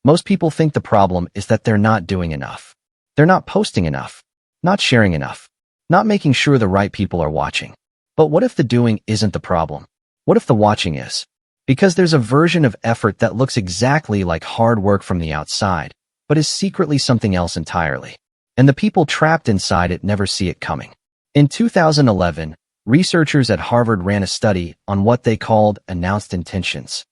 Most people think the problem is that they're not doing enough. They're not posting enough, not sharing enough, not making sure the right people are watching. But what if the doing isn't the problem? What if the watching is? Because there's a version of effort that looks exactly like hard work from the outside, but is secretly something else entirely. And the people trapped inside it never see it coming. In 2011, researchers at Harvard ran a study on what they called announced intentions.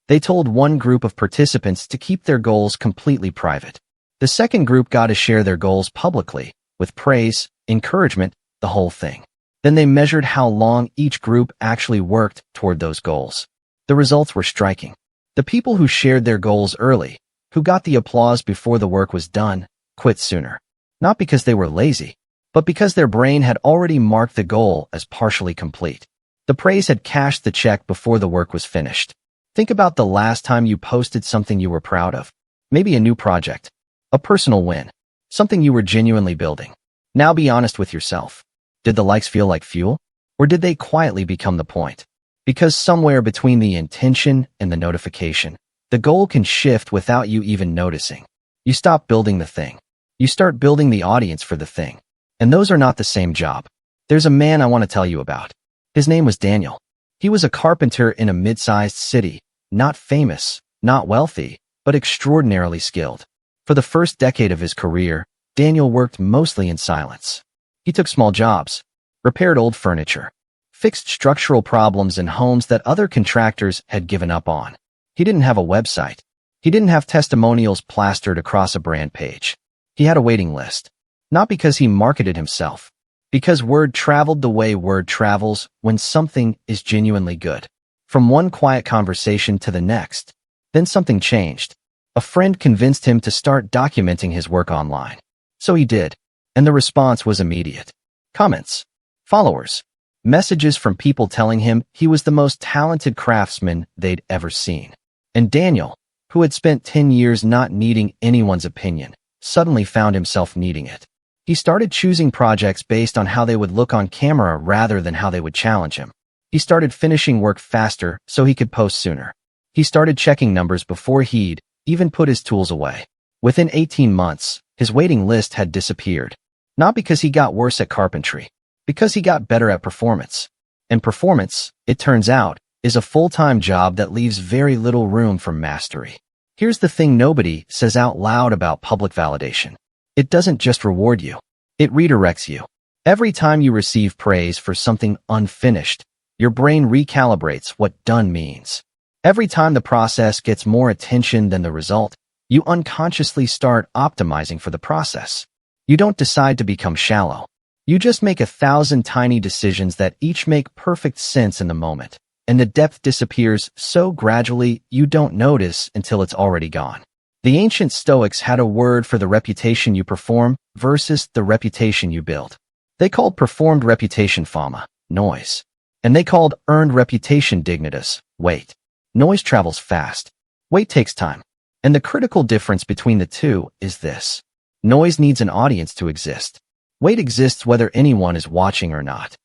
They told one group of participants to keep their goals completely private. The second group got to share their goals publicly, with praise, encouragement, the whole thing. Then they measured how long each group actually worked toward those goals. The results were striking. The people who shared their goals early, who got the applause before the work was done, quit sooner. Not because they were lazy, but because their brain had already marked the goal as partially complete. The praise had cashed the check before the work was finished. Think about the last time you posted something you were proud of. Maybe a new project, a personal win, something you were genuinely building. Now be honest with yourself. Did the likes feel like fuel? Or did they quietly become the point? Because somewhere between the intention and the notification, the goal can shift without you even noticing. You stop building the thing. You start building the audience for the thing. And those are not the same job. There's a man I want to tell you about. His name was Daniel. He was a carpenter in a mid-sized city, not famous, not wealthy, but extraordinarily skilled. For the first decade of his career, Daniel worked mostly in silence. He took small jobs, repaired old furniture, fixed structural problems in homes that other contractors had given up on. He didn't have a website. He didn't have testimonials plastered across a brand page. He had a waiting list. Not because he marketed himself, because word traveled the way word travels when something is genuinely good. From one quiet conversation to the next, then something changed. A friend convinced him to start documenting his work online. So he did, and the response was immediate. Comments, followers, messages from people telling him he was the most talented craftsman they'd ever seen. And Daniel, who had spent 10 years not needing anyone's opinion, suddenly found himself needing it. He started choosing projects based on how they would look on camera rather than how they would challenge him. He started finishing work faster so he could post sooner. He started checking numbers before he'd even put his tools away. Within 18 months, his waiting list had disappeared. Not because he got worse at carpentry, because he got better at performance. And performance, it turns out, is a full-time job that leaves very little room for mastery. Here's the thing nobody says out loud about public validation. It doesn't just reward you. It redirects you. Every time you receive praise for something unfinished, your brain recalibrates what done means. Every time the process gets more attention than the result, you unconsciously start optimizing for the process. You don't decide to become shallow. You just make 1,000 tiny decisions that each make perfect sense in the moment, and the depth disappears so gradually you don't notice until it's already gone. The ancient Stoics had a word for the reputation you perform versus the reputation you build. They called performed reputation fama, noise. And they called earned reputation dignitas, weight. Noise travels fast. Weight takes time. And the critical difference between the two is this. Noise needs an audience to exist. Weight exists whether anyone is watching or not.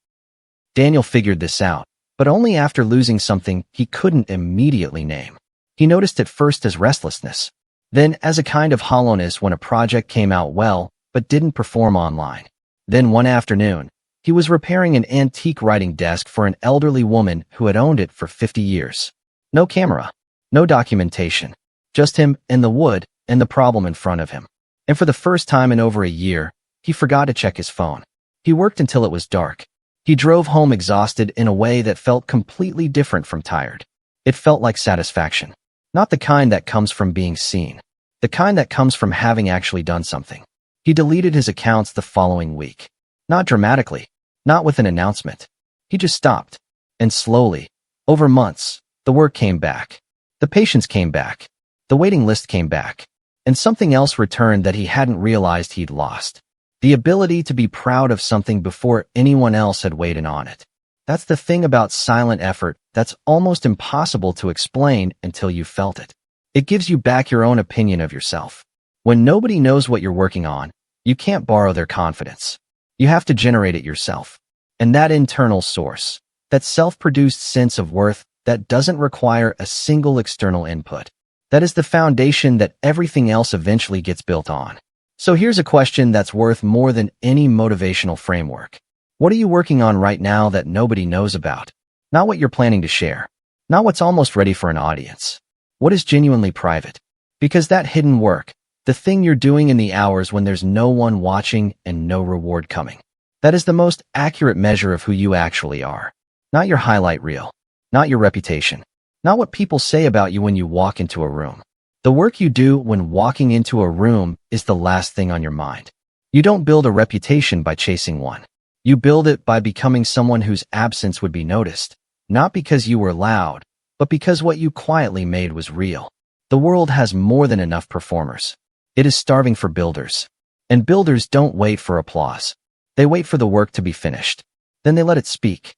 Daniel figured this out, but only after losing something he couldn't immediately name. He noticed it first as restlessness, then as a kind of hollowness when a project came out well but didn't perform online. Then one afternoon, he was repairing an antique writing desk for an elderly woman who had owned it for 50 years. No camera, no documentation, just him and the wood and the problem in front of him. And for the first time in over a year, he forgot to check his phone. He worked until it was dark. He drove home exhausted in a way that felt completely different from tired. It felt like satisfaction. Not the kind that comes from being seen. The kind that comes from having actually done something. He deleted his accounts the following week. Not dramatically. Not with an announcement. He just stopped. And slowly, over months, the work came back. The patience came back. The waiting list came back. And something else returned that he hadn't realized he'd lost. The ability to be proud of something before anyone else had weighed in on it. That's the thing about silent effort that's almost impossible to explain until you felt it. It gives you back your own opinion of yourself. When nobody knows what you're working on, you can't borrow their confidence. You have to generate it yourself. And that internal source, that self-produced sense of worth that doesn't require a single external input, That is the foundation that everything else eventually gets built on. So here's a question that's worth more than any motivational framework. What are you working on right now that nobody knows about? Not what you're planning to share. Not what's almost ready for an audience. What is genuinely private? Because that hidden work, the thing you're doing in the hours when there's no one watching and no reward coming, that is the most accurate measure of who you actually are. Not your highlight reel. Not your reputation. Not what people say about you when you walk into a room. The work you do when walking into a room is the last thing on your mind. You don't build a reputation by chasing one. You build it by becoming someone whose absence would be noticed, not because you were loud, but because what you quietly made was real. The world has more than enough performers. It is starving for builders. And builders don't wait for applause. They wait for the work to be finished. Then they let it speak.